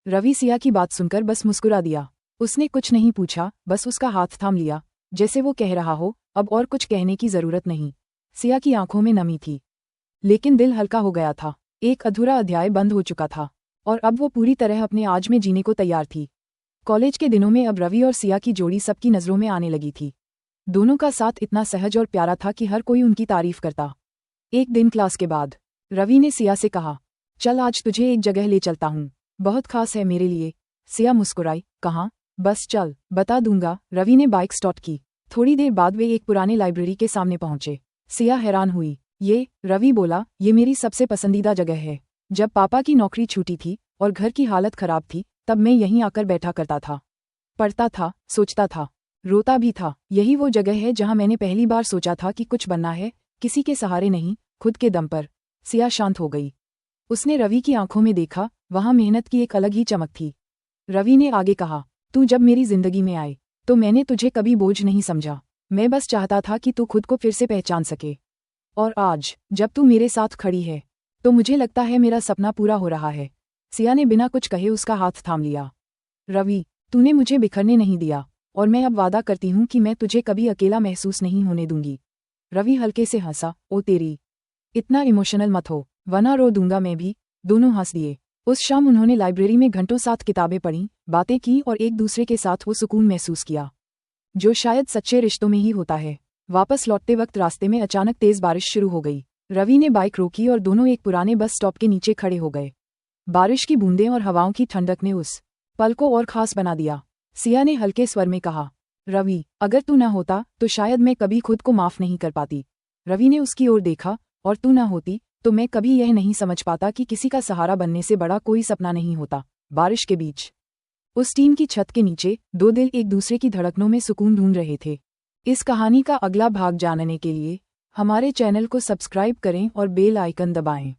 रवि सिया की बात सुनकर बस मुस्कुरा दिया। उसने कुछ नहीं पूछा, बस उसका हाथ थाम लिया, जैसे वो कह रहा हो अब और कुछ कहने की जरूरत नहीं। सिया की आंखों में नमी थी, लेकिन दिल हल्का हो गया था। एक अधूरा अध्याय बंद हो चुका था और अब वो पूरी तरह अपने आज में जीने को तैयार थी। कॉलेज के दिनों में अब रवि और सिया की जोड़ी सबकी नज़रों में आने लगी थी। दोनों का साथ इतना सहज और प्यारा था कि हर कोई उनकी तारीफ करता। एक दिन क्लास के बाद रवि ने सिया से कहा, चल आज तुझे एक जगह ले चलता हूँ, बहुत खास है मेरे लिए। सिया मुस्कुराई, कहाँ? बस चल, बता दूंगा। रवि ने बाइक स्टार्ट की। थोड़ी देर बाद वे एक पुरानी लाइब्रेरी के सामने पहुंचे। सिया हैरान हुई। ये, रवि बोला, ये मेरी सबसे पसंदीदा जगह है। जब पापा की नौकरी छूटी थी और घर की हालत खराब थी, तब मैं यहीं आकर बैठा करता था, पढ़ता था, सोचता था, रोता भी था। यही वो जगह है जहां मैंने पहली बार सोचा था कि कुछ बनना है, किसी के सहारे नहीं, खुद के दम पर। सिया शांत हो गई। उसने रवि की आंखों में देखा, वहां मेहनत की एक अलग ही चमक थी। रवि ने आगे कहा, तू जब मेरी जिंदगी में आए तो मैंने तुझे कभी बोझ नहीं समझा। मैं बस चाहता था कि तू खुद को फिर से पहचान सके। और आज जब तू मेरे साथ खड़ी है तो मुझे लगता है मेरा सपना पूरा हो रहा है। सिया ने बिना कुछ कहे उसका हाथ थाम लिया। रवि, तूने मुझे बिखरने नहीं दिया और मैं अब वादा करती हूँ कि मैं तुझे कभी अकेला महसूस नहीं होने दूंगी। रवि हल्के से हंसा, ओ तेरी, इतना इमोशनल मत हो, वरना रो दूंगा मैं भी। दोनों हंस दिए। उस शाम उन्होंने लाइब्रेरी में घंटों साथ किताबें पढ़ीं, बातें की और एक दूसरे के साथ वो सुकून महसूस किया जो शायद सच्चे रिश्तों में ही होता है। वापस लौटते वक्त रास्ते में अचानक तेज बारिश शुरू हो गई। रवि ने बाइक रोकी और दोनों एक पुराने बस स्टॉप के नीचे खड़े हो गए। बारिश की बूंदें और हवाओं की ठंडक ने उस पल को और खास बना दिया। सिया ने हल्के स्वर में कहा, रवि, अगर तू न होता तो शायद मैं कभी खुद को माफ नहीं कर पाती। रवि ने उसकी ओर देखा, और तू न होती तो मैं कभी यह नहीं समझ पाता कि किसी का सहारा बनने से बड़ा कोई सपना नहीं होता। बारिश के बीच उस टीन की छत के नीचे दो दिल एक दूसरे की धड़कनों में सुकून ढूंढ रहे थे। इस कहानी का अगला भाग जानने के लिए हमारे चैनल को सब्सक्राइब करें और बेल आइकन दबाएं।